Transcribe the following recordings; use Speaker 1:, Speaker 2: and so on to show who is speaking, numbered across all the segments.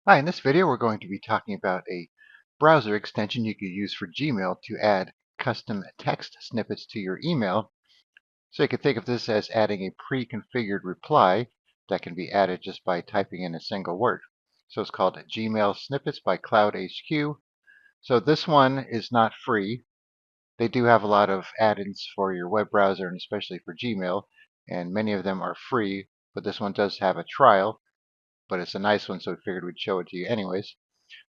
Speaker 1: Hi, in this video we're going to be talking about a browser extension you could use for Gmail to add custom text snippets to your email. So you can think of this as adding a pre-configured reply that can be added just by typing in a single word. So it's called Gmail Snippets by CloudHQ. So this one is not free. They do have a lot of add-ins for your web browser and especially for Gmail, and many of them are free, but this one does have a trial, but it's a nice one, so we figured we'd show it to you anyways.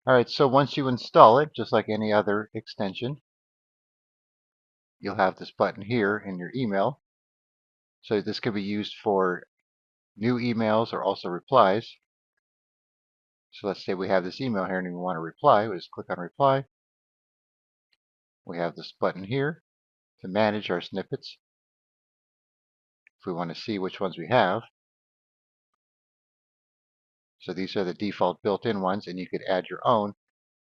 Speaker 1: Alright, so once you install it, just like any other extension, you'll have this button here in your email. So this could be used for new emails or also replies. So let's say we have this email here and we want to reply. We just click on reply. We have this button here to manage our snippets. If we want to see which ones we have. So these are the default built-in ones, and you could add your own.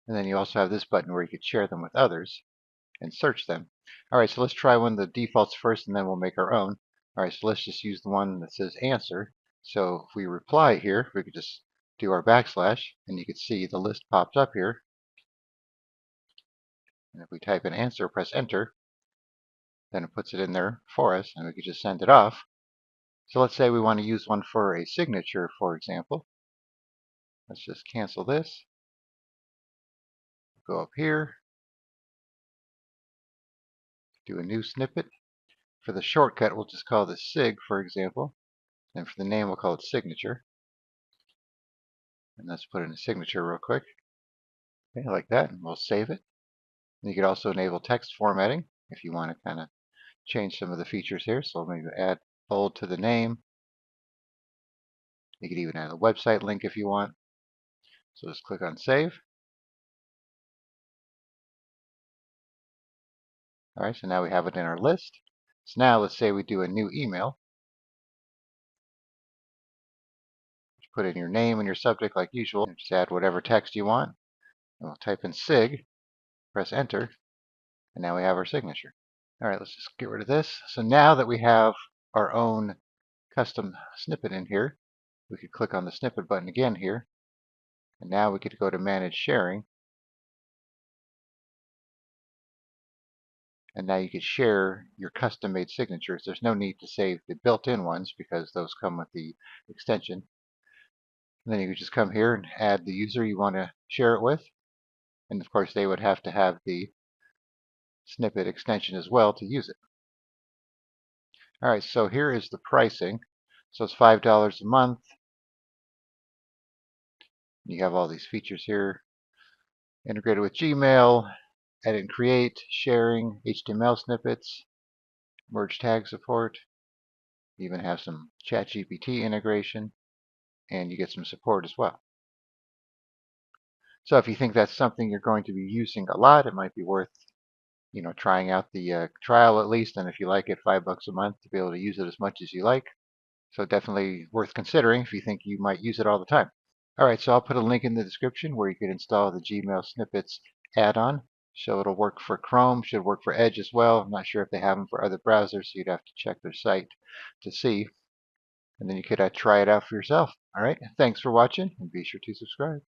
Speaker 1: And then you also have this button where you could share them with others and search them. Alright, so let's try one of the defaults first and then we'll make our own. Alright, so let's just use the one that says answer. So if we reply here, we could just do our backslash and you can see the list pops up here. And if we type in answer, press enter, then it puts it in there for us and we could just send it off. So let's say we want to use one for a signature, for example. Let's just cancel this. Go up here, do a new snippet. For the shortcut, we'll just call this sig, for example. And for the name, we'll call it signature. And let's put in a signature real quick. Okay, like that, and we'll save it. And you could also enable text formatting if you want to kind of change some of the features here. So maybe add bold to the name. You could even add a website link if you want. So just click on save. All right, so now we have it in our list. So now let's say we do a new email. Put in your name and your subject like usual. Just add whatever text you want. And we'll type in sig, press enter, and now we have our signature. All right, let's just get rid of this. So now that we have our own custom snippet in here, we could click on the snippet button again here. And now we could go to manage sharing. And now you could share your custom made signatures. There's no need to save the built-in ones because those come with the extension. And then you could just come here and add the user you want to share it with. And of course they would have to have the snippet extension as well to use it. Alright, so here is the pricing. So it's $5 a month. You have all these features here. Integrated with Gmail, edit and create, sharing, HTML snippets, merge tag support. You even have some ChatGPT integration, and you get some support as well. So if you think that's something you're going to be using a lot, it might be worth trying out the trial at least, and if you like it, $5 a month to be able to use it as much as you like. So definitely worth considering if you think you might use it all the time. Alright, so I'll put a link in the description where you can install the Gmail Snippets add-on. So it'll work for Chrome, should work for Edge as well. I'm not sure if they have them for other browsers, so you'd have to check their site to see. And then you could try it out for yourself. Alright, thanks for watching, and be sure to subscribe.